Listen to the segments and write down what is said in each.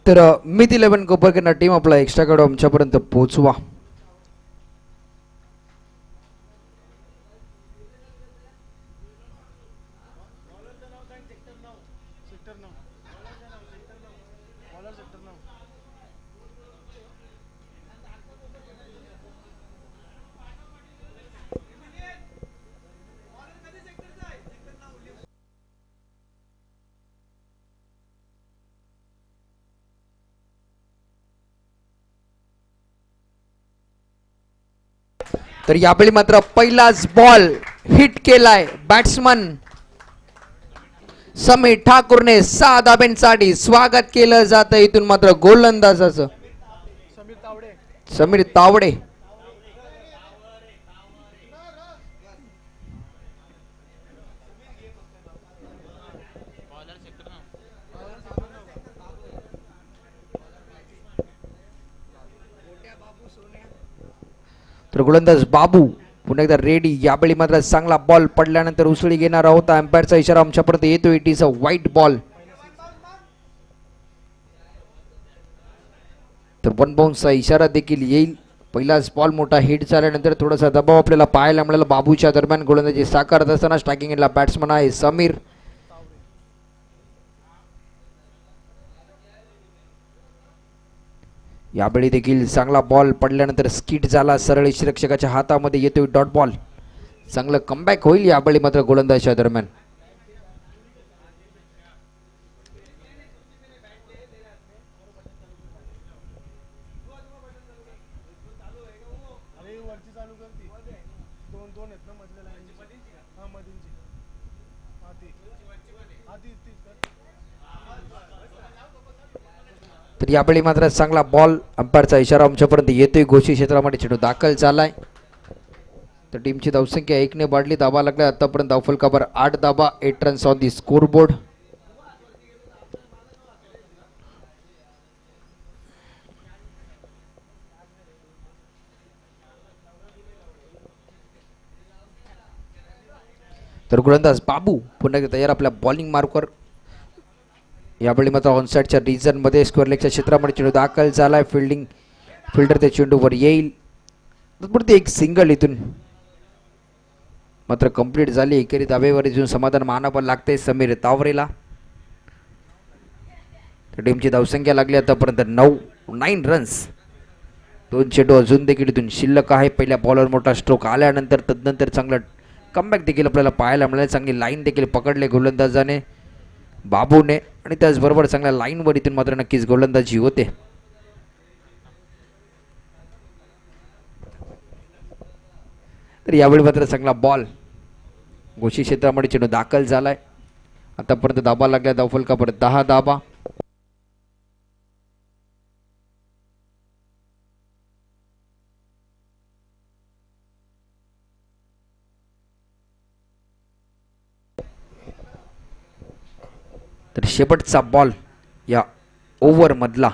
तर myth 11 Koparkar team आपला extra card आमच्यापर्यंत पोहोचवा. तर यावेळी मात्र पहिलाच बॉल हिट केलाय बॅट्समन समीर ठाकूरने 6 धाब्यांसाठी स्वागत केलं जातं. इथून मात्र गोलंदाजाचं समीर तावडे. तर गोलंदाज बाबू पुन्हा एकदा रेडी. यावेळी मात्र चांगला बॉल पडल्यानंतर उसळी घेणार आहोत. अंपायरचा इशारा आमच्यापर्यंत येतो. It is a white ball. तर 1 बाउन्सचा इशारा देखील येईल. पहिलाच बॉल मोठा हिट झाल्यानंतर थोडासा दबाव आपल्याला पाहायला मिळाला. बाबूच्या दरम्यान गोलंदाजी साकारत असताना स्ट्रायकिंग एंडला बॅट्समन आहे समीर. यावेळी देखील चांगला बॉल पडल्यानंतर स्किट झाला. सरळ रक्षकाच्या हातामध्ये येतोय डॉट बॉल. चांगलं कमबॅक होईल यावेळी मात्र गोलंदाजीच्या दरम्यान. तर यावेळी मात्र चांगला बॉल. अंपायरचा इशारा आमच्यापर्यंत येतोय. घोषित क्षेत्रामध्ये चेंडू दाखल झालाय. तर टीमची धावसंख्या 1 ने वाढली. धाबा लागला आतापर्यंत धावफलकावर 8 धाबा. 8 runs on the score board. तर गोलंदाज बाबू पुन्हा एकदा तयार आपल्या बॉलिंग मार्कवर. यावेळी मात्र ऑनसाइडच्या रिजन मध्ये स्क्वेअर लेगच्या क्षेत्रामध्ये चेंडू दाखल झालाय. फिल्डर त्या चेंडूवर येईल. एक सिंगल इथून मात्र कंप्लीट झाली. एकेरी धाब्यावर इथून समाधान मानावं लागतंय समीर तावरेला. टीमची धावसंख्या लागली आतापर्यंत 9 रन्स. 2 चेंडू अजून देखील इथून शिल्लक आहे. पहिल्या बॉलवर मोठा स्ट्रोक आल्यानंतर तदनंतर चांगला कमबॅक देखील आपल्याला पाहायला मिळाले. चांगली लाईन देखील पकडले गोलंदाजाने बाबूने आणि त्याचबरोबर चांगल्या लाईनवर इथून मात्र नक्कीच गोलंदाजी होते. तर यावेळी मात्र चांगला बॉल घोषित क्षेत्रामध्ये चेंडू दाखल झालाय. आतापर्यंत धाबा लागल्या धावफलकावर 10 धाबा. तर शेवटचा बॉल या ओव्हर मधला.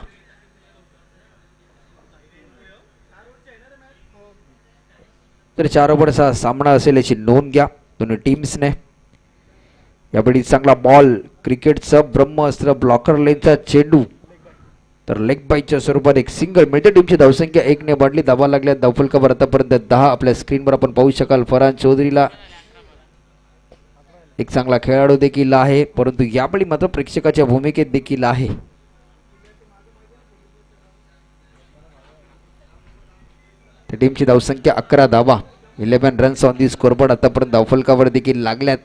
तर 4 ओव्हरचा सामना असेल याची नोंद घ्या दोन्ही टीम्सने. यावेळी चांगला बॉल. क्रिकेटचं ब्रह्मास्त्र. ब्लॉकर लेनचा चेंडू. तर लेग बाईच्या स्वरूपात एक सिंगल मिळते. टीमची धावसंख्या 1 ने वाढली. धावा लागल्या धावफलकावर आतापर्यंत 10. आपल्या स्क्रीनवर आपण पाहू शकाल फरहान चौधरीला एक चांगला खेळाडू देखील आहे, परंतु यावेळी मात्र प्रेक्षकाच्या भूमिकेत देखील आहे. टीमची धावसंख्या 11 धावा. 11 रन्स ऑन दी स्कोरबोर्ड आतापर्यंत धावफलकावर देखील लागल्यात.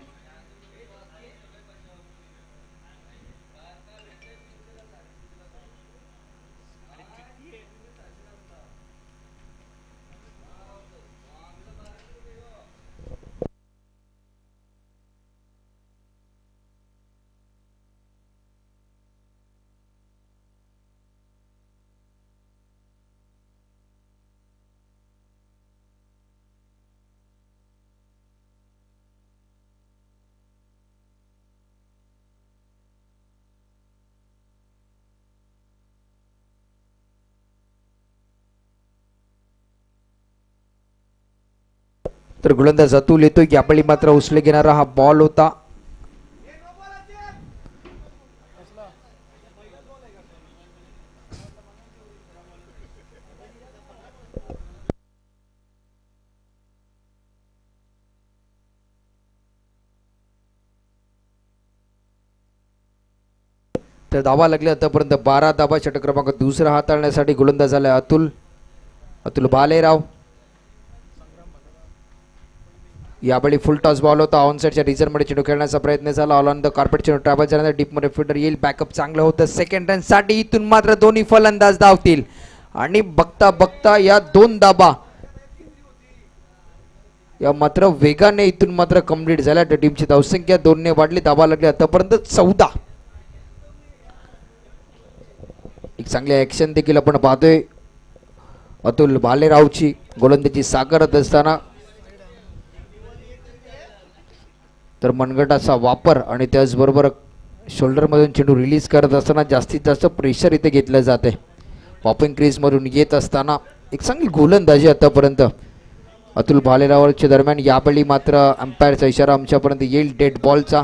तर गोलंदाज अतुल येतोय. यावेळी मात्र उचले घेणारा हा बॉल होता. तर धावा लागले आतापर्यंत 12 धावा. षटक क्रमांक दुसरा हाताळण्यासाठी गोलंदाज झालाय अतुल भालेराव. यावेळी फुल टॉस बॉल होता. ऑन साईडच्या रिझर्व मध्ये चेंडू खेळण्याचा प्रयत्न झाला. ऑल ऑन द कार्पेट चेंडू ट्रॅव्हल झाल्यानंतर डीप मध्ये फिल्डर येईल. बॅकअप चांगलं होतं. सेकंड रन साठी इथून मात्र दोन्ही फलंदाज धावतील आणि बघता बघता या 2 धाबा या मात्र वेगाने इथून मात्र कंप्लीट झाल्या. त्या टीमची धावसंख्या 2 ने वाढली. धावा लागली आतापर्यंत 14. एक चांगली ऍक्शन देखील आपण पाहतोय अतुल भालेरावची गोलंदाजी साकारत असताना. तर मनगटाचा वापर आणि त्याचबरोबर शोल्डर मधून चेंडू रिलीज करत असताना जास्तीत जास्त प्रेशर इथे घेतलं जाते. पॉपिंग क्रीज मधून येत असताना एक चांगली गोलंदाजी आतापर्यंत अतुल भालेरावच्या दरम्यान. यावेळी मात्र अंपायरचा इशारा आमच्यापर्यंत येईल डेड बॉलचा.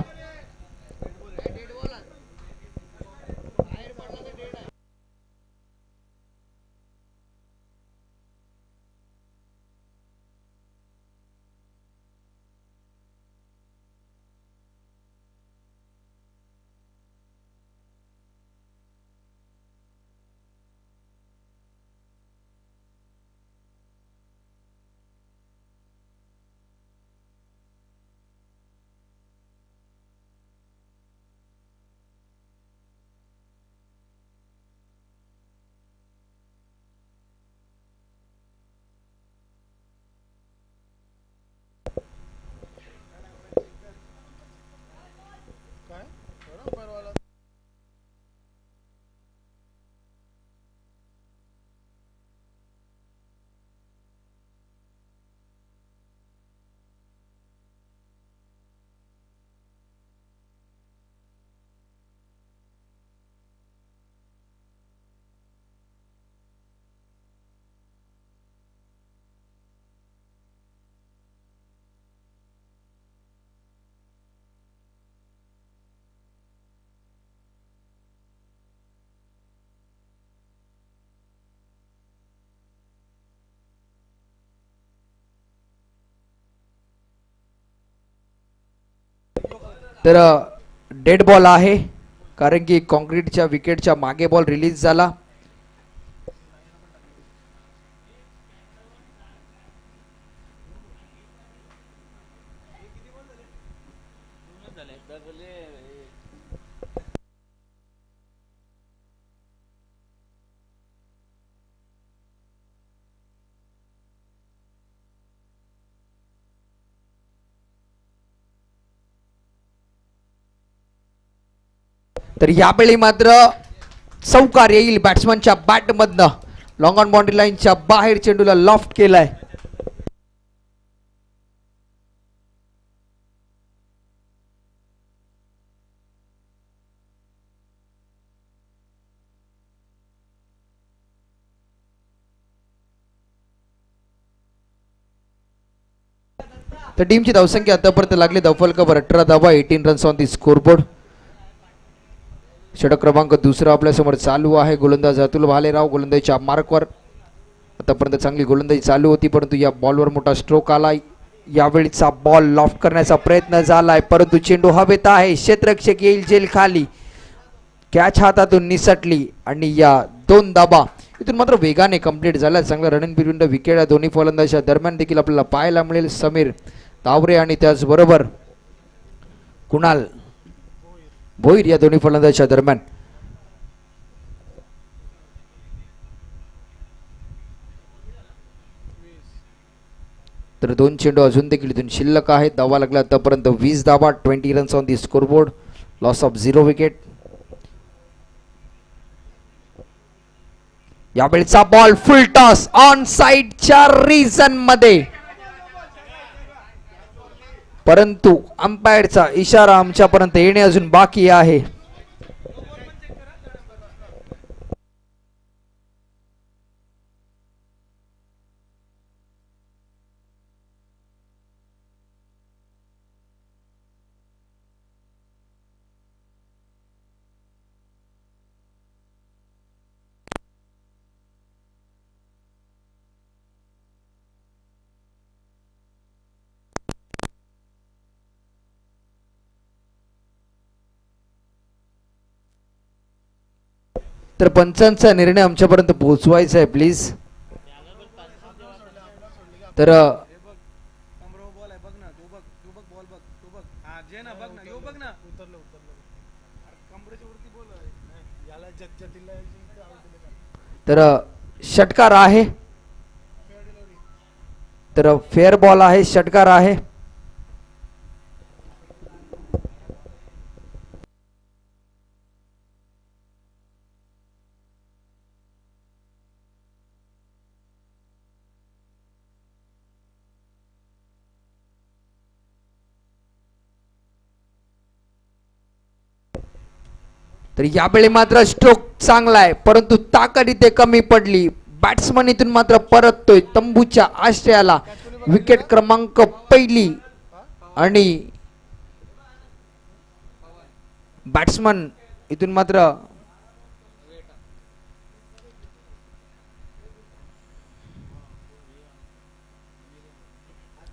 तर डेड बॉल आहे कारण की कॉन्क्रीटच्या विकेटच्या मागे बॉल रिलीज झाला. तर यावेळी मात्र चौकार येईल बॅट्समनच्या बॅट मधनं. लॉंग ऑन बाउंड्री लाईनच्या बाहेर चेंडूला लॉफ्ट केलाय. तर टीमची धावसंख्या आतापर्यंत लागली धावफलकावर 18 धावा. 18 रन्स ऑन दी स्कोरबोर्ड. षटक क्रमांक दुसरा आपल्या समोर चालू आहे. गोलंदाज अतुल भालेराव गोलंदाजीच्या मार्कवर. आतापर्यंत चांगली गोलंदाजी चालू होती परंतु या बॉलवर मोठा स्ट्रोक आलाय. यावेळीचा बॉल लॉफ्ट करण्याचा प्रयत्न झालाय परंतु चेंडू हवेत आहे. क्षेत्ररक्षक येईल जेल खाली. कॅच हातातून निसटली आणि या 2 धाबा इथून मात्र वेगाने कंप्लीट झाल्या. चांगला रनिंग बिटवीन द विकेट या दोन्ही फलंदाजांच्या दरम्यान देखील आपल्याला पाहायला मिळेल. समीर तावरे आणि त्याचबरोबर कुणाल भोईर या दोन्ही फलंदाजांच्या दरम्यान. तर 2 चेंडू अजून देखील इथून शिल्लक आहेत. धावा लागला आतापर्यंत 20 धावा. 20 runs on the scoreboard. Loss of 0 wicket. यावेळीचा बॉल फुल टॉस ऑन साइडच्या रिजन मध्ये परंतु अंपायरचा इशारा आमच्यापर्यंत येणे अजून बाकी आहे. तर पंचांचा निर्णय आमच्यापर्यंत पोहोचवायचा आहे प्लीज. तर तर षटकार आहे. तर फेअर बॉल आहे, षटकार आहे. तर यावेळी मात्र स्ट्रोक चांगला आहे, परंतु ताकद इथे कमी पडली. बॅट्समन इथून मात्र परततोय तंबूच्या आश्रयाला. विकेट क्रमांक पहिली आणि बॅट्समन इथून मात्र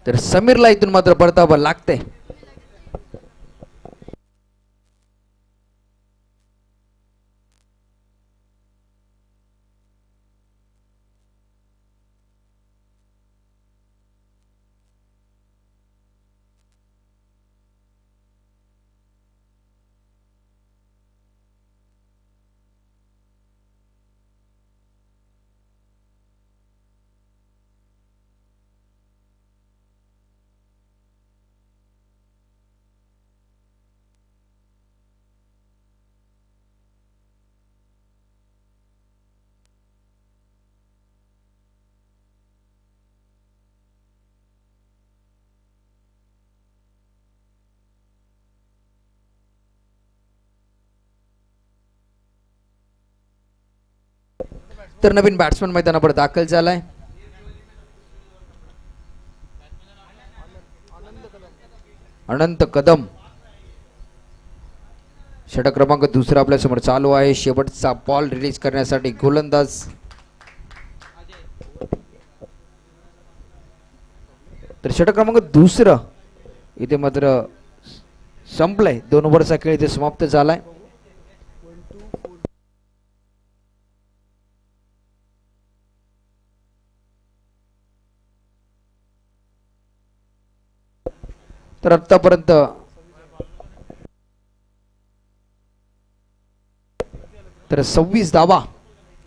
तर समीरला इथून मात्र परतावं लागतंय. तर नवीन बॅट्समन मैदानावर दाखल झालाय. अनंत कदम. षटक क्रमांक दुसरा आपल्या समोर चालू आहे. शेवटचा बॉल रिलीज करण्यासाठी गोलंदाज. तर षटक क्रमांक दुसरं इथे मात्र संपलंय. 2 ओव्हरचा खेळ इथे समाप्त झालाय. तर आतापर्यंत तर 26 धावा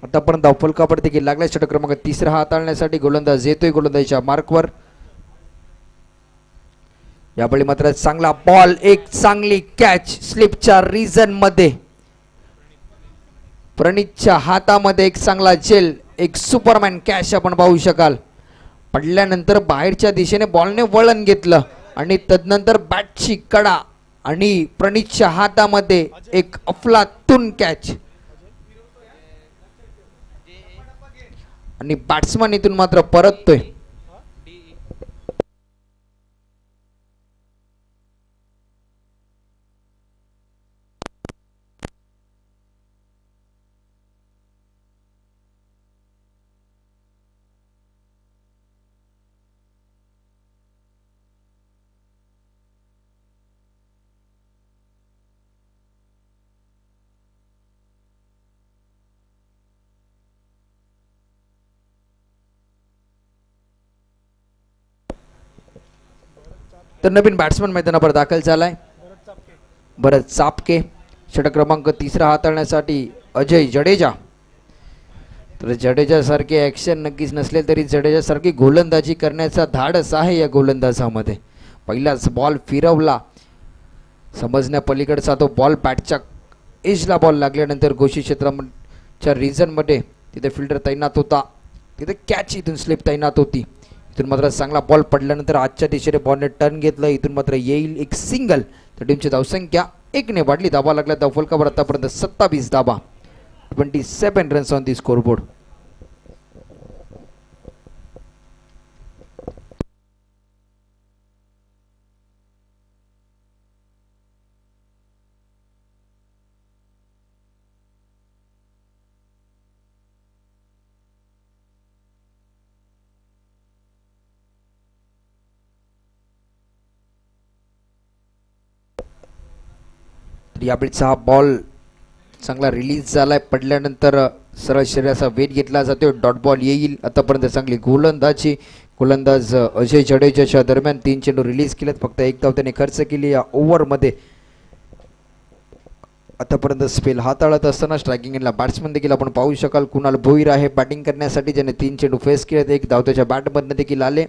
आतापर्यंत फलकापड देखील लागलाय. षटक क्रमांक तिसरा हाताळण्यासाठी गोलंदाज येतोय गोलंदाजीच्या मार्कवर. यावेळी मात्र चांगला बॉल, एक चांगली कॅच स्लिपच्या रिजन मध्ये. प्रणीतच्या हातामध्ये एक चांगला झेल, एक सुपरमॅन कॅच आपण पाहू शकाल. पडल्यानंतर बाहेरच्या दिशेने बॉलने वळण घेतलं आणि तदनंतर बॅटची कडा आणि प्रणीतच्या हातामध्ये एक अफलातून कॅच आणि बॅट्समन इथून मात्र परततोय. तर नवीन बॅट्समन मैदानावर दाखल झालाय भरत चापके. षटक क्रमांक तिसरा हाताळण्यासाठी अजय जडेजा. तर जडेजा सारखे ऍक्शन नक्कीच नसले तरी जडेजा सारखी गोलंदाजी करण्याचा धाडस आहे या गोलंदाजामध्ये. पहिलाच बॉल फिरवला, समजण्या पलीकडचा तो बॉल बॅटच्या एजला बॉल लागल्यानंतर गोशी क्षेत्राच्या रिजन मध्ये तिथे फिल्डर तैनात होता. तिथे कॅच इथून स्लिप तैनात होती. इथून मात्र चांगला बॉल पडल्यानंतर आजच्या दिशेने बॉलने टर्न घेतलं. इथून मात्र येईल एक सिंगल. तर टीमची धावसंख्या 1 ने वाढली. धावा लागल्या धावफलकावर आतापर्यंत 27 धावा, 27 रन्स ऑन दी स्कोरबोर्ड. यावेळीचा हा बॉल चांगला रिलीज झालाय, पडल्यानंतर सरळ शरीराचा वेध घेतला जातोय, डॉट बॉल येईल. आतापर्यंत चांगली गोलंदाज अजय जडेजाच्या दरम्यान 3 चेंडू रिलीज केलेत, फक्त 1 धाव त्याने खर्च केली या ओव्हरमध्ये. आतापर्यंत स्पेल हाताळत असताना स्ट्रायकिंग एंडला बॅट्समन देखील आपण पाहू शकाल. कुणाल भोईर आहे बॅटिंग करण्यासाठी, ज्याने 3 चेंडू फेस केलेत, 1 धाव त्याच्या बॅटमधनं देखील आले.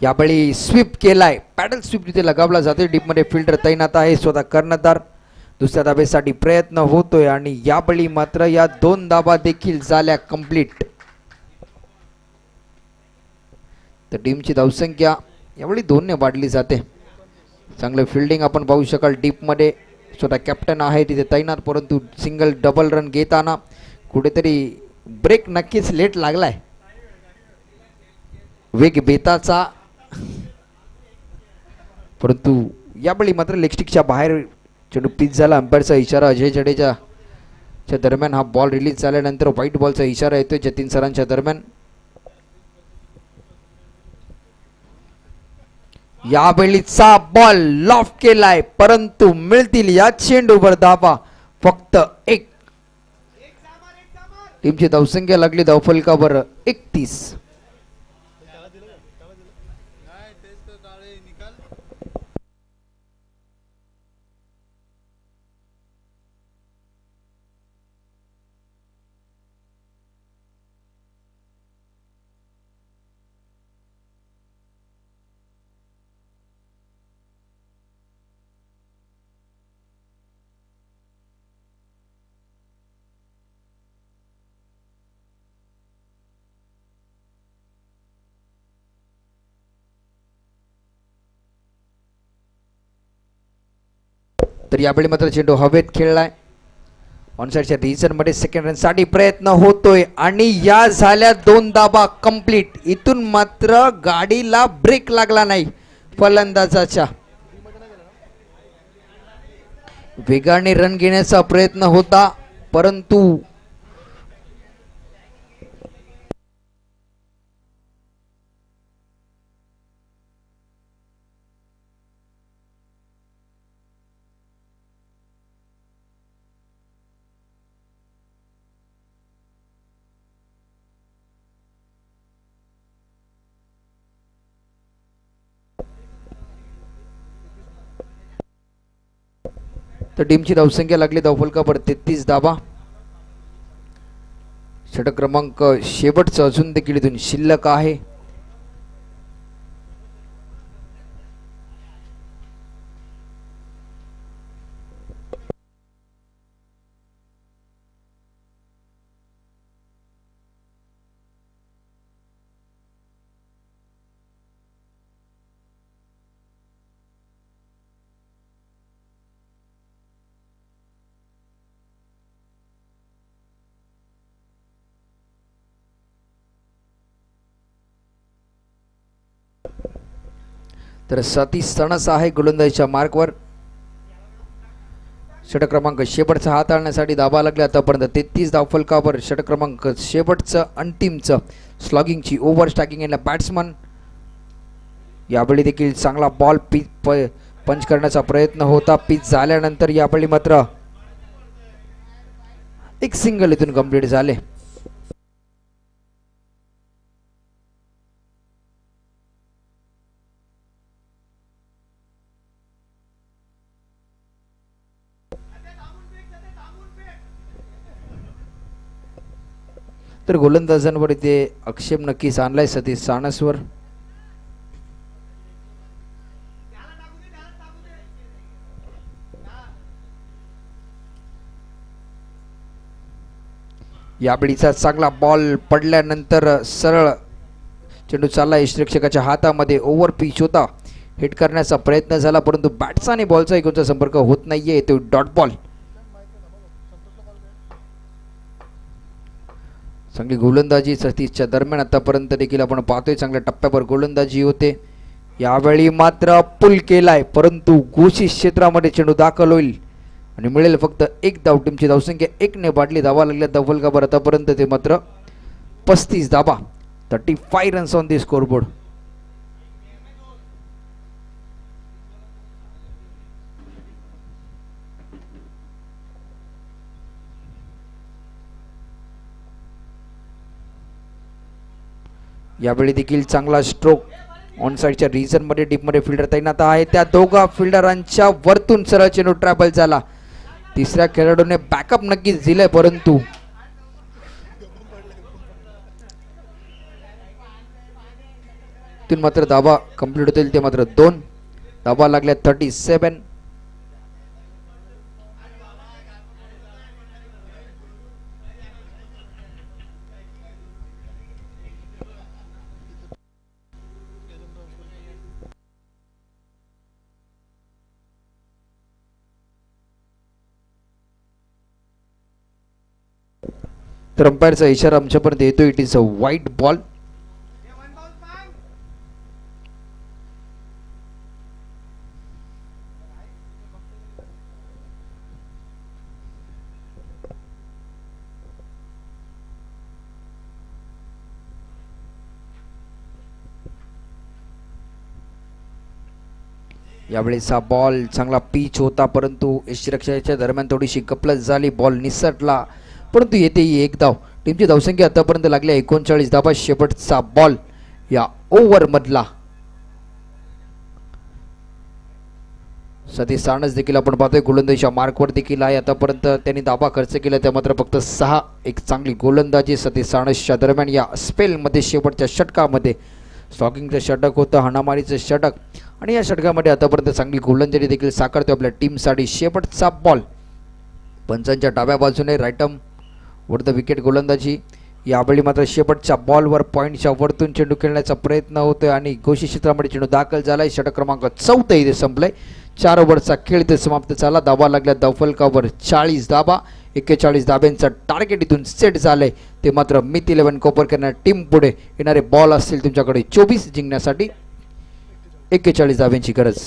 यावेळी स्वीप केलाय, पॅडल स्वीप तिथे लगावला जातोय. डीपमध्ये फिल्डर तैनात आहे, स्वतः कर्णधार दुसऱ्या धाबेसाठी प्रयत्न होतोय आणि यावेळी मात्र या 2 धाबा देखील झाल्या कंप्लीट. तर टीमची धावसंख्या यावेळी 2 ने वाढली जाते. चांगलं फिल्डिंग आपण पाहू शकाल. डीपमध्ये स्वतः कॅप्टन आहे तिथे तैनात, परंतु सिंगल डबल रन घेताना कुठेतरी ब्रेक नक्कीच लेट लागलाय. वेग बेताचा, परंतु यावेळी मात्र लेगस्टिकच्या बाहेर चेंडू पिच झाला. अंपायरचा इशारा अजय जडेजाच्या दरम्यान हा बॉल रिलीज झाल्यानंतर व्हाईट बॉलचा इशारा येतोय जतीन सरांच्या दरम्यान. यावेळीचा बॉल लॉफ्ट केलाय, परंतु मिळतील या चेंडूवर धावा फक्त 1. टीमची धावसंख्या लागली धावफलकावर 31. तर यावेळी मात्र चेंडू हवेत खेळलाय. ऑनसाइडच्या रिजन मध्ये सेकंड रन साठी प्रयत्न होतोय आणि या झाल्या 2 धाबा कंप्लीट. इथून मात्र गाडीला ब्रेक लागला नाही. फलंदाजाच्या वेगाने रन घेण्याचा प्रयत्न होता, परंतु तर टीमची धावसंख्या लागली धावफलकावर 33 धाबा. षटक क्रमांक शेवटचा अजून देखील इथून शिल्लक आहे. तर सतीश सणस आहे गोलंदाजीच्या मार्कवर. षटक क्रमांक शेवटचा हाताळण्यासाठी धाबा लागल्या आतापर्यंत 33 धावफलकावर. षटक क्रमांक शेवटचं अंतिमचं स्लॉगिंगची ओव्हर. स्ट्रायकिंग एंडला बॅट्समन. यावेळी देखील चांगला बॉल पंच करण्याचा प्रयत्न होता. पिच झाल्यानंतर यावेळी मात्र 1 सिंगल इथून कंप्लीट झाले. तर गोलंदाजांवर इथे आक्षेप नक्कीच आणलाय सतीश साणसवर. यावेळीचा चांगला बॉल पडल्यानंतर सरळ चेंडू चालला यष्टिरक्षकाच्या हातामध्ये. ओव्हर पिच होता, हिट करण्याचा प्रयत्न झाला, परंतु बॅट्सचा आणि बॉलचा एकूणचा संपर्क होत नाहीये. तो डॉट बॉल. चांगली गोलंदाजी सतीशच्या दरम्यान आतापर्यंत देखील आपण पाहतोय. चांगल्या टप्प्यावर गोलंदाजी होते. यावेळी मात्र पुल केलाय, परंतु घोषित क्षेत्रामध्ये चेंडू दाखल होईल आणि मिळेल फक्त 1 धाव. टीमची धावसंख्या 1 ने वाढली. धावा लागल्या धावफलकावर आतापर्यंत ते मात्र 35 धाबा. 35 रन्स ऑन दी स्कोरबोर्ड. यावेळी देखील चांगला स्ट्रोक ऑन साईडच्या रिजन मध्ये डीप मध्ये फिल्डर तैनात आहे. त्या दोघा फिल्डरांच्या वरतून सरळ चेंडू ट्रॅव्हल झाला. तिसऱ्या खेळाडूने बॅकअप नक्कीच दिलंय, परंतु मात्र धावा कंप्लीट होतील ते मात्र 2 धावा लागल्या 37. तर अंपायरचा इशारा आमच्यापर्यंत येतो. इट इज अ वाईट बॉल. यावेळेस हा बॉल चांगला पिच होता, परंतु यष्टीरक्षकाच्या दरम्यान थोडीशी गपलत झाली. बॉल निसटला, परंतु येथेही 1 धाव. टीमची धावसंख्या आतापर्यंत लागली 39 धावा. शेवटचा बॉल या ओव्हर मधला. सतीश साणस देखील आपण पाहतोय गोलंदाजीच्या मार्कवर देखील आहे. आतापर्यंत त्यांनी धावा खर्च केला त्या मात्र फक्त 6. एक चांगली गोलंदाजी सतीश साणसच्या दरम्यान या स्पेलमध्ये शेवटच्या षटकामध्ये. स्टॉकिंगचं षटक होतं, हाणामारीचं षटक, आणि या षटकामध्ये आतापर्यंत चांगली गोलंदाजी देखील साकारतो आपल्या टीमसाठी. शेवटचा बॉल पंचांच्या डाव्या बाजूने राईटम वर द विकेट गोलंदाजी. यावेळी मात्र शेवटच्या बॉलवर पॉईंटच्या वरतून चेंडू खेळण्याचा प्रयत्न होतोय आणि घोषित क्षेत्रामध्ये चेंडू दाखल झालाय. षटक क्रमांक 14 इथे संपलाय. 4 ओव्हरचा खेळ इथे समाप्त झाला. धावा लागल्या धावफलकावर 40 धावा. 41 धाब्यांचं टार्गेट इथून सेट झालंय ते मात्र मिथ 11 कोपरकर टीम पुढे. येणारे बॉल असतील तुमच्याकडे 24 जिंकण्यासाठी. 41 धाब्यांची गरज.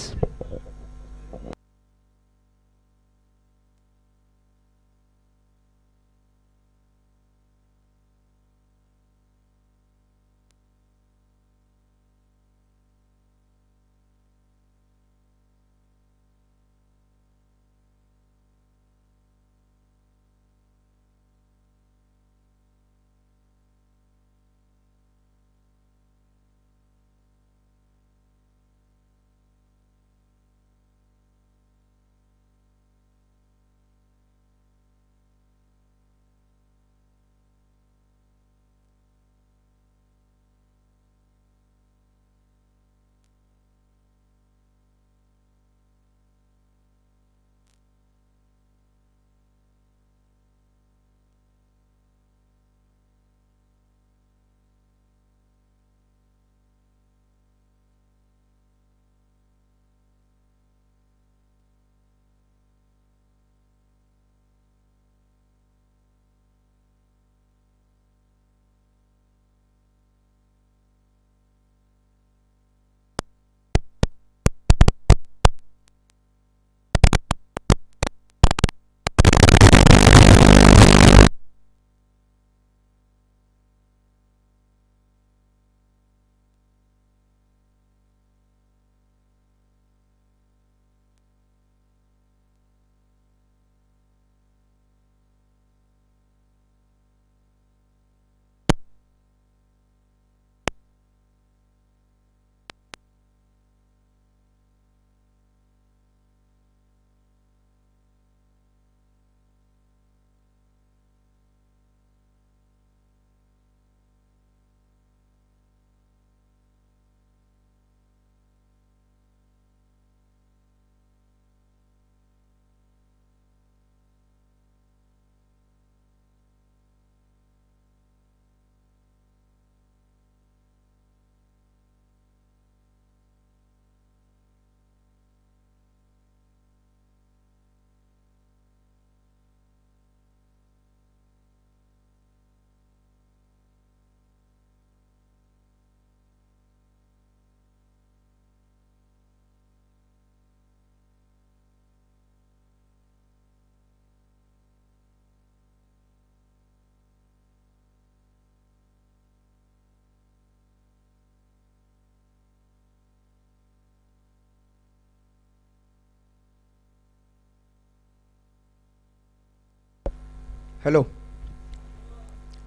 हॅलो.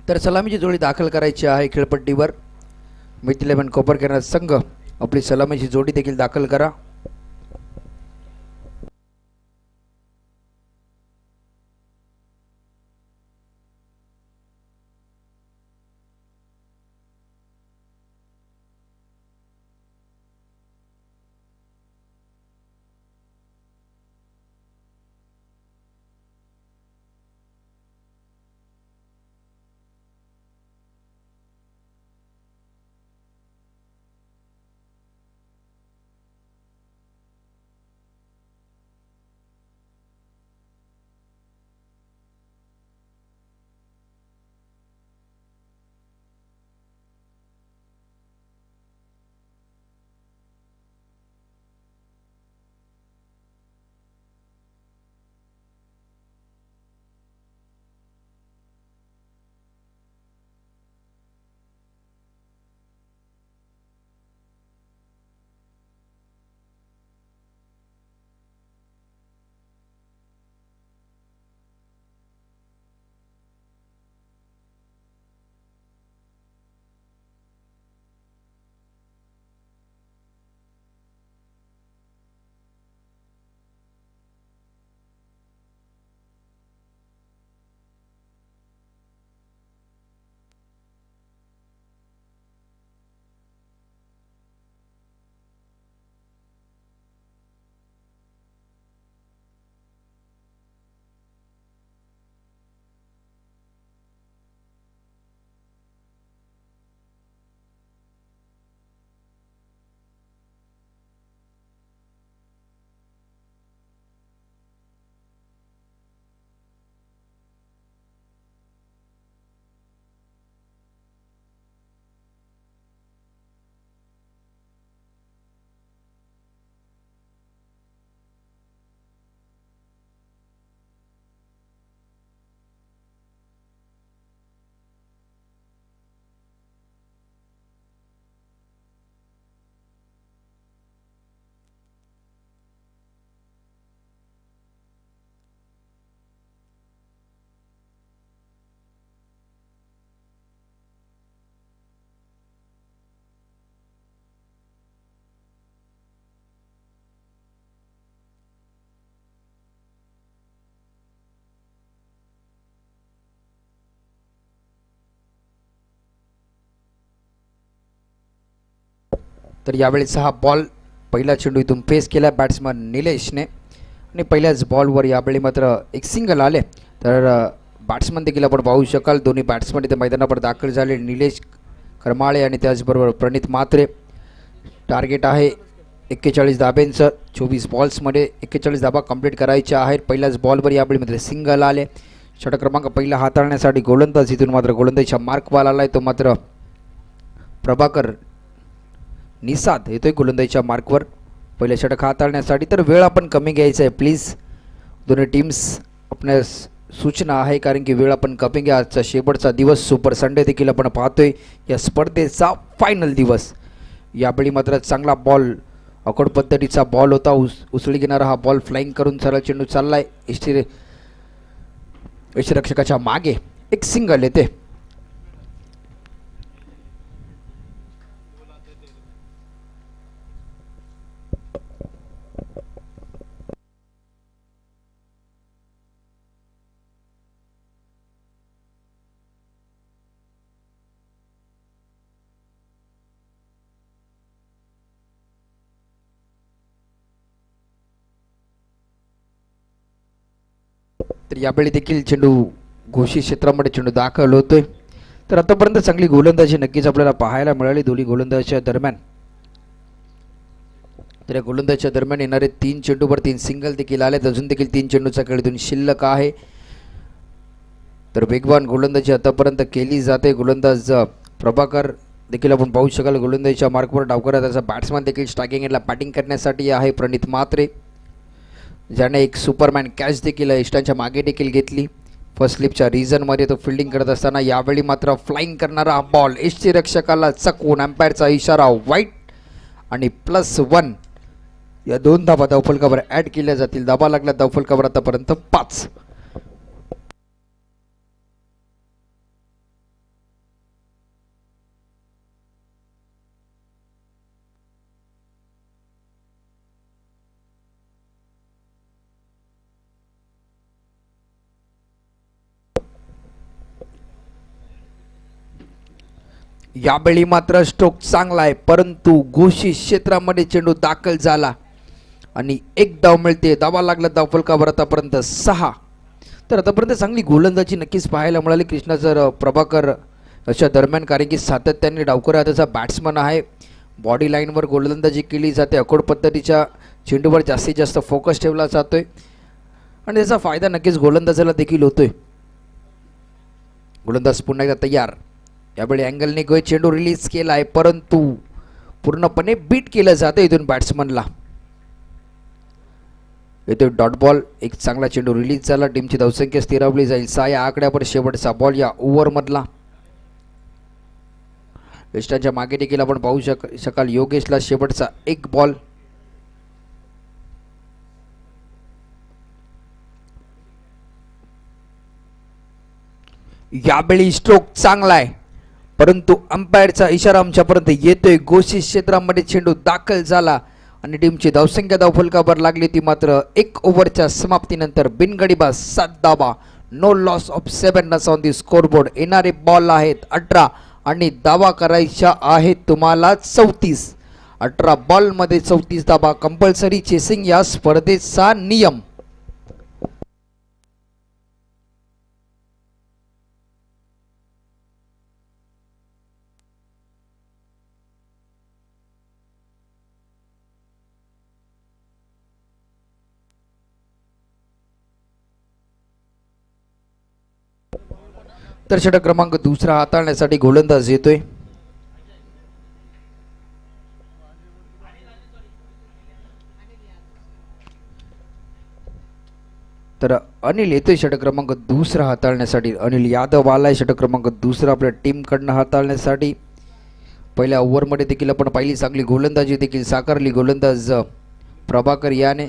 तर सलामीची जोडी दाखल करायची आहे खेळपट्टीवर. मिथ 11 कोपरखेरणा संघ आपली सलामीची जोडी देखील दाखल करा. तर यावेळेस हा बॉल पहिला चेंडू इथून फेस केला बॅट्समन निलेशने आणि पहिल्याच बॉलवर यावेळी मात्र एक सिंगल आले. तर बॅट्समन देखील आपण पाहू शकाल दोन्ही बॅट्समन इथे मैदानावर दाखल झाले. निलेश करमाळे आणि त्याचबरोबर प्रणित म्हात्रे. टार्गेट आहे 41 धाब्यांचं. 24 बॉल्समध्ये 41 धाबा कंप्लीट करायच्या आहेत. पहिल्याच बॉलवर यावेळी मात्र सिंगल आले. षटक क्रमांक पहिला हाताळण्यासाठी गोलंदाज इथून मात्र गोलंदाजीच्या मार्कवाला आलाय तो मात्र प्रभाकर निसाद येतोय गोलंदाजीच्या मार्कवर पहिले षटक हाताळण्यासाठी. तर वेळ आपण कमी घ्यायचा आहे प्लीज दोन्ही टीम्स. आपणास सूचना आहे कारण की वेळ आपण कमी घ्या. आजचा शेवटचा दिवस सुपर संडे देखील आपण पाहतोय या स्पर्धेचा फायनल दिवस. यावेळी मात्र चांगला बॉल अकोड पद्धतीचा बॉल होता. उसळी घेणारा हा बॉल फ्लाइंग करून सरळ चेंडू चाललाय. यष्टिरक्षकाच्या मागे एक सिंगल येते. तर यावेळी देखील चेंडू घोषित क्षेत्रामध्ये चेंडू दाखल होतोय. तर आतापर्यंत चांगली गोलंदाजी नक्कीच आपल्याला पाहायला मिळाली दोन्ही गोलंदाजीच्या दरम्यान. तर या गोलंदाजीच्या दरम्यान येणारे 3 चेंडूवर 3 सिंगल देखील आले. अजून देखील 3 चेंडूचा खेळातून शिल्लक आहे. तर वेगवान गोलंदाजी आतापर्यंत केली जाते. गोलंदाज प्रभाकर देखील आपण पाहू शकाल गोलंदाजीच्या मार्कवर डावकरा. त्याचा बॅट्समन देखील स्ट्रायकिंग एंडला बॅटिंग करण्यासाठी आहे प्रणित म्हात्रे, ज्याने एक सुपरमॅन कॅच देखील इष्टांच्या मागे देखील घेतली. फर्स्ट स्लिपच्या रिझनमध्ये तो फिल्डिंग करत असताना यावेळी मात्र फ्लाइंग करणारा बॉल यष्टिरक्षकाला चकवून अंपायरचा इशारा वाईट आणि +1 या 2 धाबा धावफलकावर ॲड केल्या जातील. धाबा लागल्या धावफलकावर आतापर्यंत 5. यावेळी मात्र स्ट्रोक चांगला आहे, परंतु घोषित क्षेत्रामध्ये चेंडू दाखल झाला आणि एक धाव मिळते. धावा लागला धाव फलकावर आतापर्यंत 6. तर आतापर्यंत चांगली गोलंदाजी नक्कीच पाहायला मिळाली कृष्णा सर प्रभाकर अशा दरम्यान, कारण की सातत्याने डावखुरा हाताचा बॅट्समन आहे. बॉडी लाईनवर गोलंदाजी केली जाते, अकोड पद्धतीच्या चेंडूवर जास्तीत जास्त फोकस ठेवला जातोय आणि त्याचा फायदा नक्कीच गोलंदाजाला देखील होतोय. गोलंदाज पुन्हा एकदा तयार. यावेळी अँगलने गोय चेंडू रिलीज केला आहे, परंतु पूर्णपणे बीट केलं जातं इथून बॅट्समनला. येतोय डॉट बॉल. एक चांगला चेंडू रिलीज झाला. टीमची धावसंख्या स्थिरावली जाईल 6 या आकड्यावर. शेवटचा बॉल या ओव्हरमधला. वेस्टांच्या मागे देखील आपण पाहू शकाल योगेशला शेवटचा एक बॉल. यावेळी स्ट्रोक चांगला आहे, परंतु अंपायरचा इशारा आमच्यापर्यंत येतोय. घोषित क्षेत्रामध्ये चेंडू दाखल झाला आणि टीमची धावसंख्या धावफलकावर लागली ती मात्र 1 ओव्हरच्या समाप्तीनंतर बिनगडीबाज 7 धावा. No loss of 7 runs on the scoreboard. येणारे बॉल आहेत 18 आणि धावा करायच्या आहेत तुम्हाला 34. 18 बॉलमध्ये 34 धावा. कंपल्सरी चेसिंग या स्पर्धेचा नियम. तर षटक क्रमांक दुसरा हाताळण्यासाठी गोलंदाज येतोय. तर अनिल येतोय षटक क्रमांक दुसरा हाताळण्यासाठी. अनिल यादव आलाय षटक क्रमांक दुसरा आपल्या टीमकडनं हाताळण्यासाठी. पहिल्या ओव्हरमध्ये देखील आपण पाहिली चांगली गोलंदाजी देखील साकारली गोलंदाज प्रभाकर याने.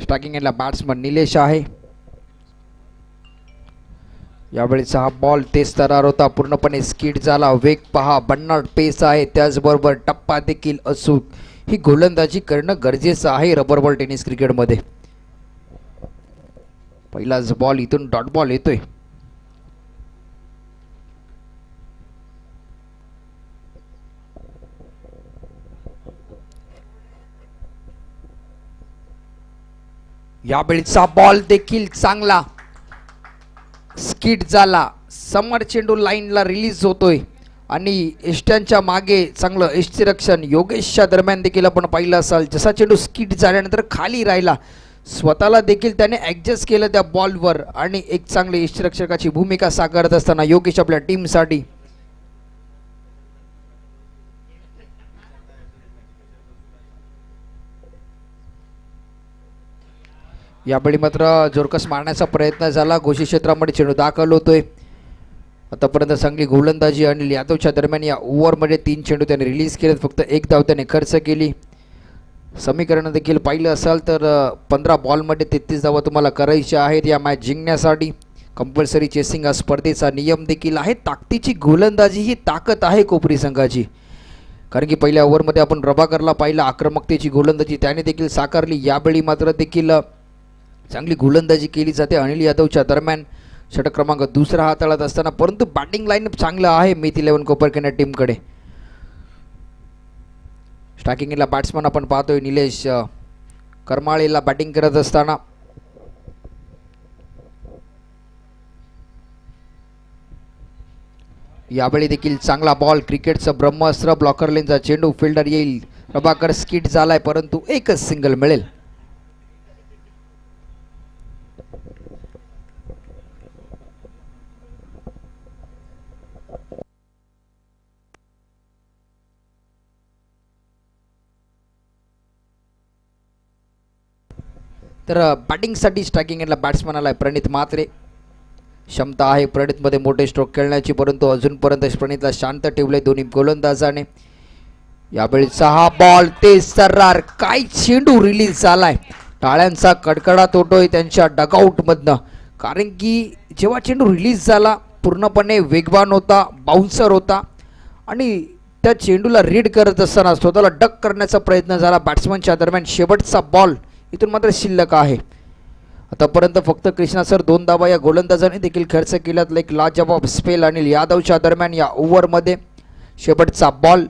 स्ट्रायकिंग एंडला बॅट्समन निलेश आहे. यावेळीचा हा बॉल तेज तरार होता, पूर्णपणे स्किड झाला. वेग पहा, भन्नाट पेस आहे, त्याचबरोबर टप्पा देखील अचूक. ही गोलंदाजी करणं गरजेचं आहे रबर बॉल टेनिस क्रिकेटमध्ये. पहिलाच बॉल इथून डॉट बॉल येतोय. यावेळीचा बॉल देखील चांगला स्किड झाला. समर चेंडू लाईनला रिलीज होतोय आणि एष्ट्यांच्या मागे चांगलं यष्टिरक्षण योगेशच्या दरम्यान देखील आपण पाहिलं असाल. जसा चेंडू स्किड झाल्यानंतर खाली राहिला, स्वतःला देखील त्याने ॲडजस्ट केलं त्या बॉलवर आणि एक चांगले यष्टिरक्षकाची भूमिका साकारत असताना योगेश आपल्या टीमसाठी. यावेळी मात्र जोरकस मारण्याचा प्रयत्न झाला. घोषित क्षेत्रामध्ये चेंडू दाखल होतोय. आतापर्यंत चांगली गोलंदाजी अनिल यादवच्या दरम्यान. या ओव्हरमध्ये 3 चेंडू त्याने रिलीज केले, फक्त 1 धाव त्याने खर्च केली. समीकरण देखील पाहिलं असाल तर 15 बॉलमध्ये 33 धावा तुम्हाला करायच्या आहेत या मॅच जिंकण्यासाठी. कंपल्सरी चेसिंग हा स्पर्धेचा नियम देखील आहे. ताकदीची गोलंदाजी ही ताकद आहे कोपरी संघाची, कारण की पहिल्या ओव्हरमध्ये आपण प्रभाकरला पाहिलं आक्रमकतेची गोलंदाजी त्याने देखील साकारली. यावेळी मात्र देखील चांगली गोलंदाजी केली जाते अनिल यादवच्या दरम्यान. षटक क्रमांक दुसरा हाताळत असताना, परंतु बॅटिंग लाईनअप चांगलं आहे मेथ 11 कोपरखेडा टीमकडे. स्ट्रायकिंगला बॅट्समन आपण पाहतोय निलेश करमाळेला बॅटिंग करत असताना. यावेळी देखील चांगला बॉल, क्रिकेटचं ब्रह्मास्त्र, ब्लॉकर लेनचा चेंडू, फिल्डर येईल. प्रभाकर स्किट झालाय, परंतु एकच सिंगल मिळेल. तर बॅटिंगसाठी स्ट्रायकिंग एंडला बॅट्समन आलाय प्रणित म्हात्रे. क्षमता आहे प्रणितमध्ये मोठे स्ट्रोक खेळण्याची, परंतु अजूनपर्यंत प्रणितला शांत ठेवले दोन्ही गोलंदाजाने. यावेळीचा हा बॉल तेज सर्रार, काय चेंडू रिलीज झालाय. टाळ्यांचा कडकडाट होतोय त्यांच्या डगआउटमधनं, कारण की जेव्हा चेंडू रिलीज झाला पूर्णपणे वेगवान होता, बाउन्सर होता आणि त्या चेंडूला रीड करत असताना स्वतःला डक करण्याचा प्रयत्न झाला बॅट्समनच्या दरम्यान. शेवटचा बॉल इथून मात्र शिल्लक आहे. आतापर्यंत फक्त कृष्णा सर 2 धावा या गोलंदाजाने देखील खर्च केल्यात. एक लाजवाब स्पेल अनिल यादवच्या दरम्यान या ओव्हरमध्ये. शेवटचा बॉल.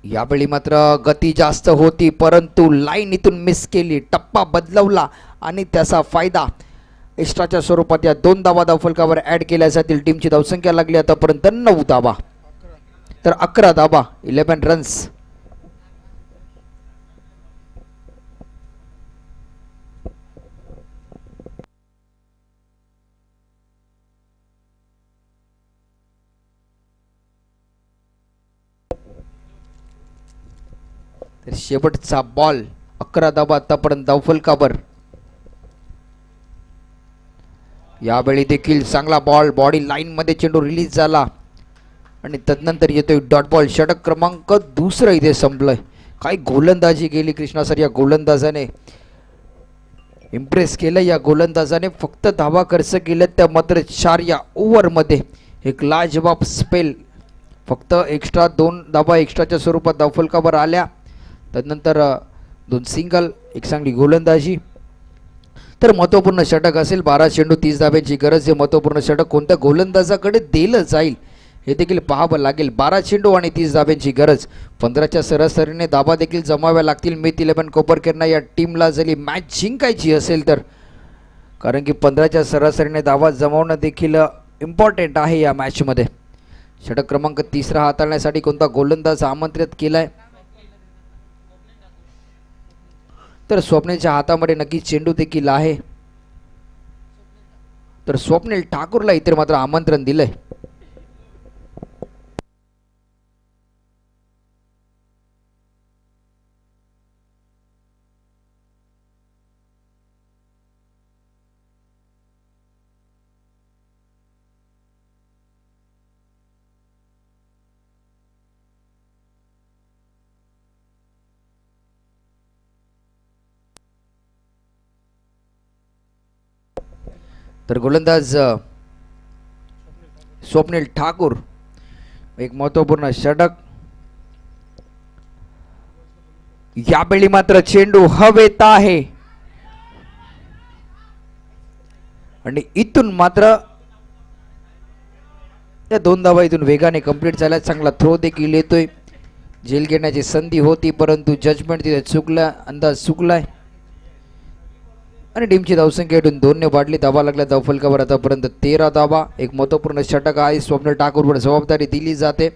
यावेळी मात्र गती जास्त होती परंतु लाईन इथून मिस केली. टप्पा बदलवला आणि त्याचा फायदा एक्स्ट्राच्या स्वरूपात या 2 धावा धावफलकावर ऍड केल्या जातील. टीमची धावसंख्या लागली आतापर्यंत 9 धावा, तर 11 धावा, 11 रन्स. शेवटचा बॉल. 11 धावा आतापर्यंत धावफलकावर. यावेळी देखील चांगला बॉल. बॉडी लाईन मध्ये चेंडू रिलीज झाला आणि तदनंतर येतोय डॉट बॉल. षटक क्रमांक 2 इथे संपलंय. काय गोलंदाजी केली कृष्णा सर या गोलंदाजाने. इम्प्रेस केलं या गोलंदाजाने. फक्त धावा खर्च केल्या त्या मात्र 4 या ओव्हरमध्ये. एक लाजवाब स्पेल. फक्त एक्स्ट्रा 2 धावा एक्स्ट्राच्या स्वरूपात धावफलकावर आल्या. तदनंतर 2 सिंगल, एक चांगली गोलंदाजी. तर महत्त्वपूर्ण षटक असेल. 12 चेंडू 30 धाब्यांची गरज. हे महत्त्वपूर्ण षटक कोणत्या गोलंदाजाकडे दिलं जाईल हे देखील पाहावं लागेल. 12 चेंडू आणि 30 धाब्यांची गरज. 15च्या सरासरीने धाबा देखील जमाव्या लागतील मीत 11 कोपरकरांना या टीमला जरी मॅच जिंकायची असेल तर. कारण की 15च्या सरासरीने धावा जमावणं देखील इम्पॉर्टंट आहे या मॅचमध्ये. षटक क्रमांक 3 हाताळण्यासाठी कोणता गोलंदाज आमंत्रित केलाय तर स्वप्नीलच्या हातामध्ये नक्की चेंडू देखील आहे. तर स्वप्नील ठाकूरला इतर मात्र आमंत्रण दिलंय. तर गोलंदाज स्वप्नील ठाकूर. एक महत्त्वपूर्ण षटक. यावेळी मात्र चेंडू हवेत आहे आणि इथून मात्र या 2 धावा इथून वेगाने कंप्लीट झाल्या. चांगला थ्रो देखील येतोय. झेल घेण्याची संधी होती परंतु जजमेंट तिथे चुकला, अंदाज चुकलाय आणि टीमची धावसंख्या 2 ने वाढली. धावा लागल्या धावफलकावर आतापर्यंत 13 धावा. एक महत्त्वपूर्ण षटक आहे. स्वप्नील ठाकूरवर जबाबदारी दिली जाते.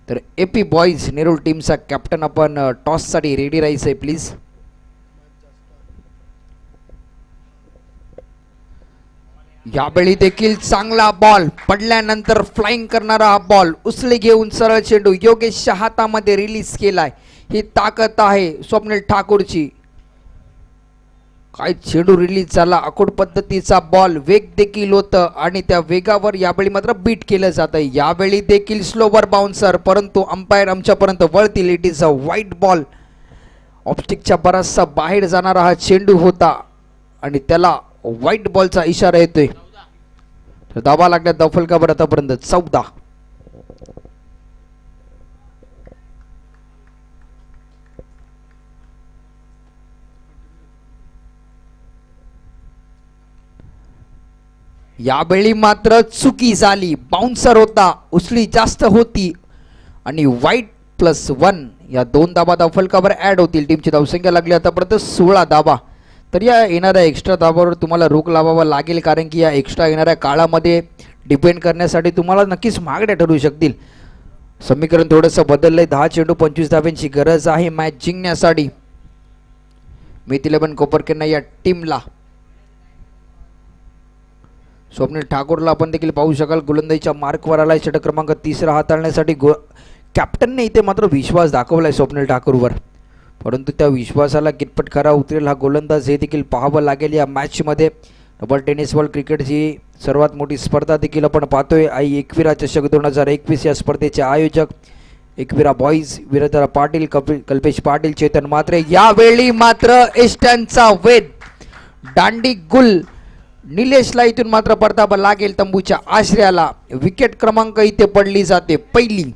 तर एपी बॉईज नेरूळ टीमचा कॅप्टन आपण टॉससाठी रेडी राहायचं आहे प्लीज. यावेळी देखील चांगला बॉल. पडल्यानंतर फ्लाइंग करणारा हा बॉल. उचली घेऊन सरळ चेंडू योगेशच्या हातामध्ये रिलीज केलाय. ही ताकद आहे स्वप्नील ठाकूरची. काय चेंडू रिलीज झाला. आखूड पद्धतीचा बॉल. वेग देखील होतं आणि त्या वेगावर यावेळी मात्र बीट केलं जात आहे. यावेळी देखील स्लोवर बाउन्सर परंतु अंपायर आमच्यापर्यंत वळतील. इट इज अ वाईट बॉल. ऑप्स्टिकच्या बराचसा बाहेर जाणारा हा चेंडू होता आणि त्याला व्हाईट बॉलचा इशारा येतोय. धावा लागल्या धावफलकावर आतापर्यंत 14. यावेळी मात्र चुकी झाली. बाउन्सर होता. उचली जास्त होती आणि व्हाईट +1 या 2 धावा धावफलकावर ऍड होतील. टीमची धावसंख्या लागली आतापर्यंत 16 धावा. तर या येणाऱ्या एक्स्ट्रा धावावर तुम्हाला रोख लावावा लागेल कारण की या एक्स्ट्रा येणाऱ्या काळामध्ये डिपेंड करण्यासाठी तुम्हाला नक्कीच मागण्या ठरू शकतील. समीकरण थोडंसं बदललंय. 10 चेंडू 25 धाव्यांची गरज आहे मॅच जिंकण्यासाठी मीत 11 कोपरकरांना या टीमला. स्वप्नील ठाकूरला आपण देखील पाहू शकाल गोलंदाजीच्या मार्कवर आलाय. षटक क्रमांक 3 हाताळण्यासाठी कॅप्टनने इथे मात्र विश्वास दाखवलाय स्वप्नील ठाकूरवर. परंतु त्या विश्वासाला कितपत खरा उतरेल हा गोलंदाज हे देखील पाहावं लागेल या मॅचमध्ये. डबल टेनिस वर्ल्ड क्रिकेटची सर्वात मोठी स्पर्धा देखील आपण पाहतोय. आई एकविरा चषक 2021 या स्पर्धेचे आयोजक एकविरा बॉईज. वीरेंद्र पाटील, कल्पेश पाटील, चेतन म्हात्रे. यावेळी मात्र एस्टनचा वेध. दांडी गुल. निलेशला इथून मात्र परतावा लागेल तंबूच्या आश्रयाला. विकेट क्रमांक इथे पडली जाते पहिली.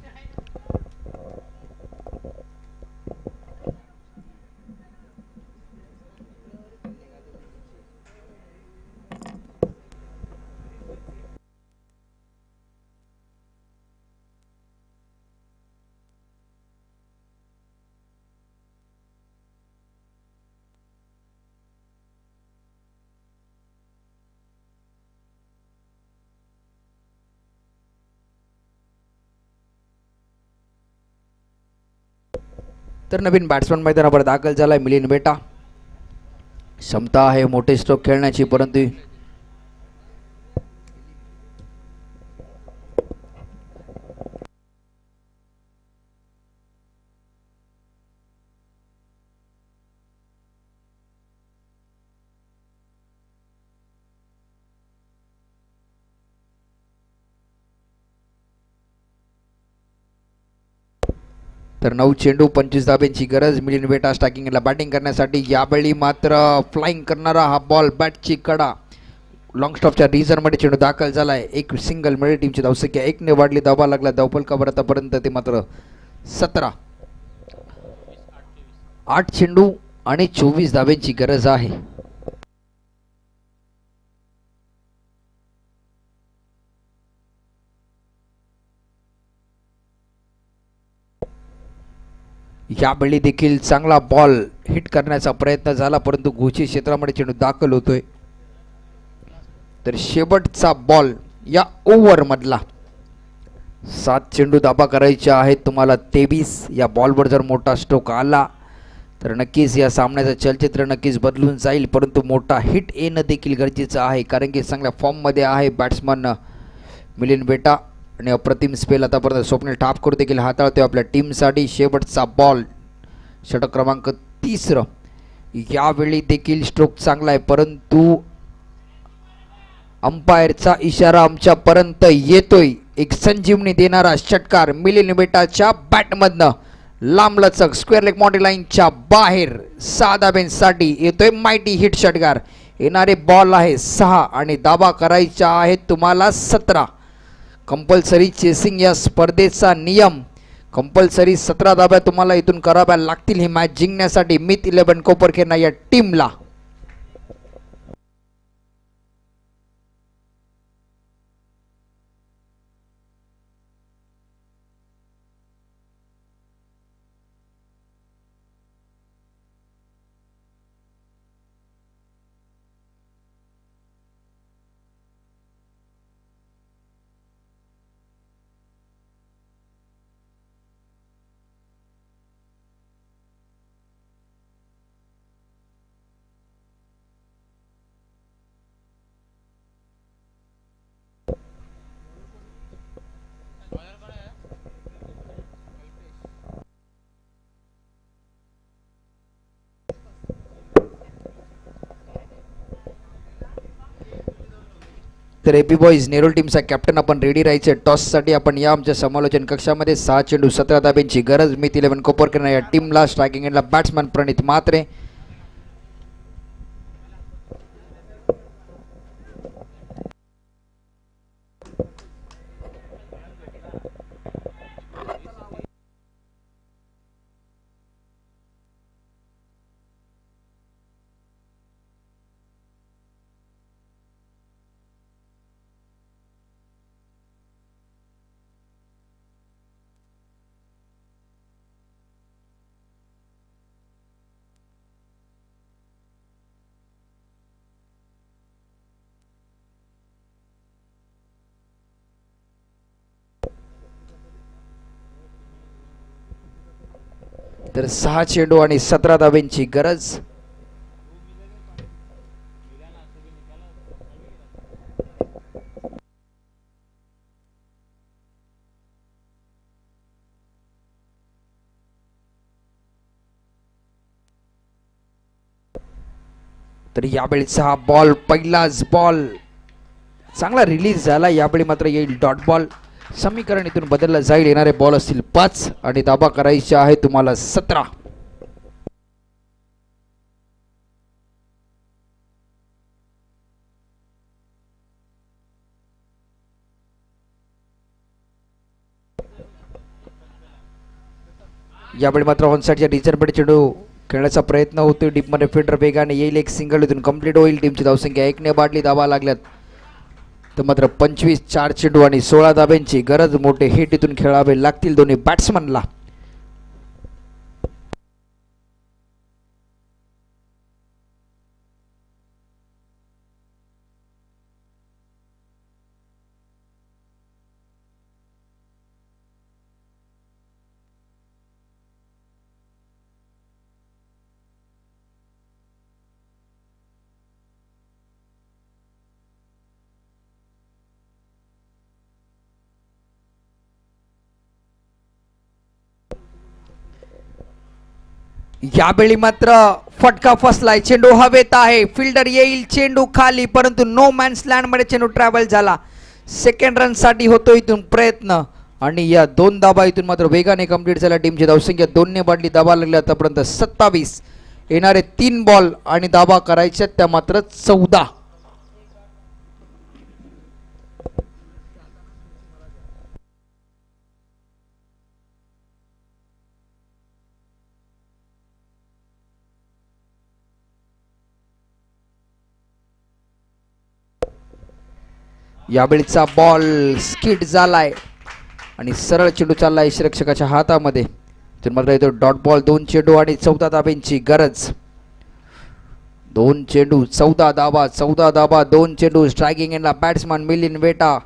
तर नवीन बॅट्समन मैदानावर दाखल झालाय मिलिंद बेटा. क्षमता आहे मोठे स्ट्रोक खेळण्याची, परंतु तर 9 चेंडू 25 धाब्यांची गरज मिलिंद बेटा स्ट्रायकिंगला बॅटिंग करण्यासाठी. यावेळी मात्र फ्लाइंग करणारा हा बॉल बॅटची कडा लॉंग स्टॉपच्या रिझनमध्ये चेंडू दाखल झालाय. एक सिंगल मिळेल. टीमची धावसंख्या 1 ने वाढली. धावा लागला धावफलकावर आतापर्यंत ते मात्र 17. 8 चेंडू आणि 24 धाब्यांची गरज आहे. यावेळी देखील चांगला बॉल हिट करण्याचा प्रयत्न झाला, परंतु गोची क्षेत्रामध्ये चेंडू दाखल होतोय. तर शेवटचा बॉल या ओव्हर मधला. 7 चेंडू धाबा करायच्या आहेत तुम्हाला 23. या बॉलवर जर मोठा स्ट्रोक आला तर नक्कीच या सामन्याचं चलचित्र नक्कीच बदलून जाईल, परंतु मोठा हिट येणं देखील गरजेचं आहे, कारण की चांगल्या फॉर्ममध्ये आहे बॅट्समन मिलिंद बेटा आणि अप्रतिम स्पेल आतापर्यंत स्वप्नील ठाकूर देखील हाताळतोय आपल्या टीमसाठी. शेवटचा बॉल षटक क्रमांक 30. यावेळी देखील स्ट्रोक चांगला आहे, परंतु अंपायरचा इशारा आमच्यापर्यंत येतोय. एक संजीवनी देणारा षटकार मिलिंद बेटाच्या बॅटमधनं लांबलचक स्क्वेअर लेग बाउंड्री लाईनच्या बाहेर 6 धाब्यांसाठी येतोय माइटी हिट षटकार. येणारे बॉल आहे 6 आणि धाबा करायच्या आहेत तुम्हाला 17. कंपल्सरी चेसिंग या स्पर्धेचा नियम. कंपल्सरी 17 धाब्या तुम्हाला इथून कराव्या लागतील ही मॅच जिंकण्यासाठी मिथ 11 कोपरखेरणा या टीमला. तर एपी बॉईज नेरूळ टीमचा कॅप्टन आपण रेडी राहायचे टॉससाठी. आपण या आमच्या समालोचन कक्षामध्ये 6 चेंडू 17 धाब्यांची गरज मिथ 11 कोपरखेरणा या टीमला. स्ट्रायकिंग एंडला बॅट्समन प्रणित म्हात्रे. तर 6 चेंडू आणि 17 धाब्यांची गरज. तर यावेळीचा हा बॉल पहिलाच बॉल चांगला रिलीज झाला. यावेळी मात्र येईल डॉट बॉल. समीकरण इथून बदललं जाईल. येणारे बॉल असतील 5 आणि धाबा करायच्या आहे तुम्हाला 17. यावेळी मात्र ऑन साईडच्या रिझर्व्हमध्ये चेंडू खेळण्याचा प्रयत्न होतोय. डीपमध्ये फिल्डर वेगाने येईल. एक सिंगल इथून कंप्लीट होईल. टीमची धावसंख्या 1 ने वाढली. धावा लागल्यात तर मात्र 25. 4 चेंडू आणि 16 धाब्यांची गरज. मोठे हिट इथून खेळावे लागतील दोन्ही बॅट्समनला. यावेळी मात्र फटका फसलाय, चेंडू हवेत आहे, फिल्डर येईल, चेंडू खाली, परंतु नो मॅन्स लँड मध्ये चेंडू ट्रॅव्हल झाला. सेकंड रन साठी होतो इथून प्रयत्न आणि या 2 धाबा इथून मात्र वेगाने कंप्लीट झाल्या. टीमची धावसंख्या 2 ने वाढली, धाबा लागल्या आतापर्यंत 27. येणारे 3 बॉल आणि धाबा करायच्या त्या मात्र 14. यावेळीचा बॉल स्किट झालाय आणि सरळ चेंडू चाललाय श्रीरक्षकाच्या हातामध्ये. तर मात्र येतो डॉट बॉल. 2 चेंडू आणि 14 धाब्यांची गरज. 2 चेंडू 14 धाबा, 14 धाबा, 2 चेंडू. स्ट्रायकिंग एंडला बॅट्समन मिलिंद वेटा,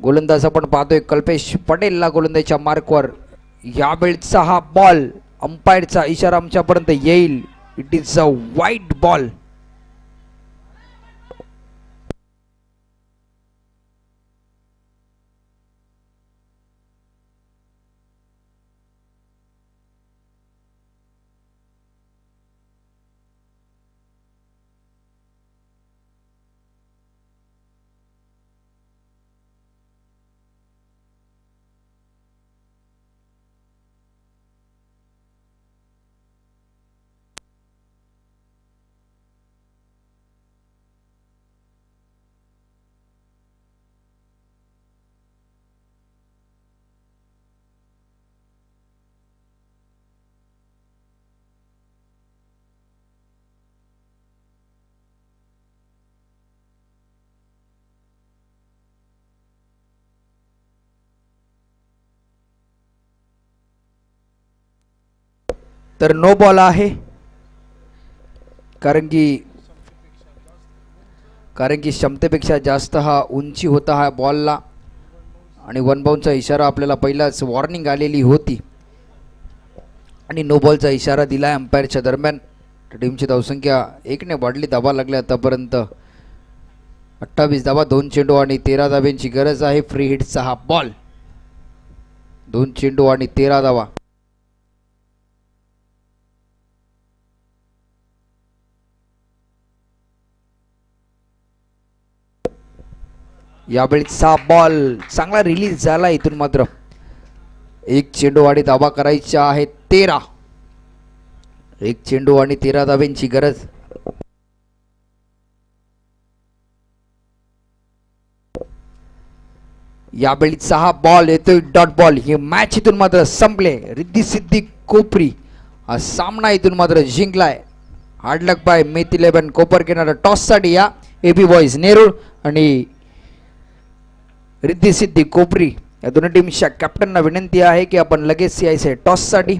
गोलंदाज आपण पाहतोय कल्पेश पटेलला गोलंदाजीच्या मार्कवर. यावेळीचा हा बॉल, अंपायरचा इशारा आमच्यापर्यंत येईल. इट इज अ वाईट बॉल. तर नो बॉल आहे, कारण की क्षमतेपेक्षा जास्त हा उंची होता हा बॉलला आणि 1 बाउंडचा इशारा आपल्याला पहिलाच वॉर्निंग आलेली होती आणि नो बॉलचा इशारा दिला अंपायरच्या दरम्यान. टीमची धावसंख्या 1 ने वाढली, धाबा लागल्या आतापर्यंत 28 धाबा, 2 चेंडू आणि 13 धाब्यांची गरज आहे. फ्री हिटचा हा बॉल. 2 चेंडू आणि 13 धाबा. यावेळीचा बॉल चांगला रिलीज झाला. इथून मात्र 1 चेंडू आणि धाबा करायच्या आहेत 13. 1 चेंडू आणि 13 धाब्यांची गरज. यावेळीचा हा बॉल येतोय डॉट बॉल. ही मॅच इथून मात्र संपले. रिद्धी सिद्धी कोपरी हा सामना इथून मात्र जिंकलाय. हार्ड लक बाय मेथ 11 कोपर घेणारा टॉस साठी या एबी बॉईज नेरूळ आणि रिद्धी सिद्धी कोपरी या दोन्ही टीमच्या कॅप्टनना विनंती आहे की आपण लगेच यायचे टॉस साठी.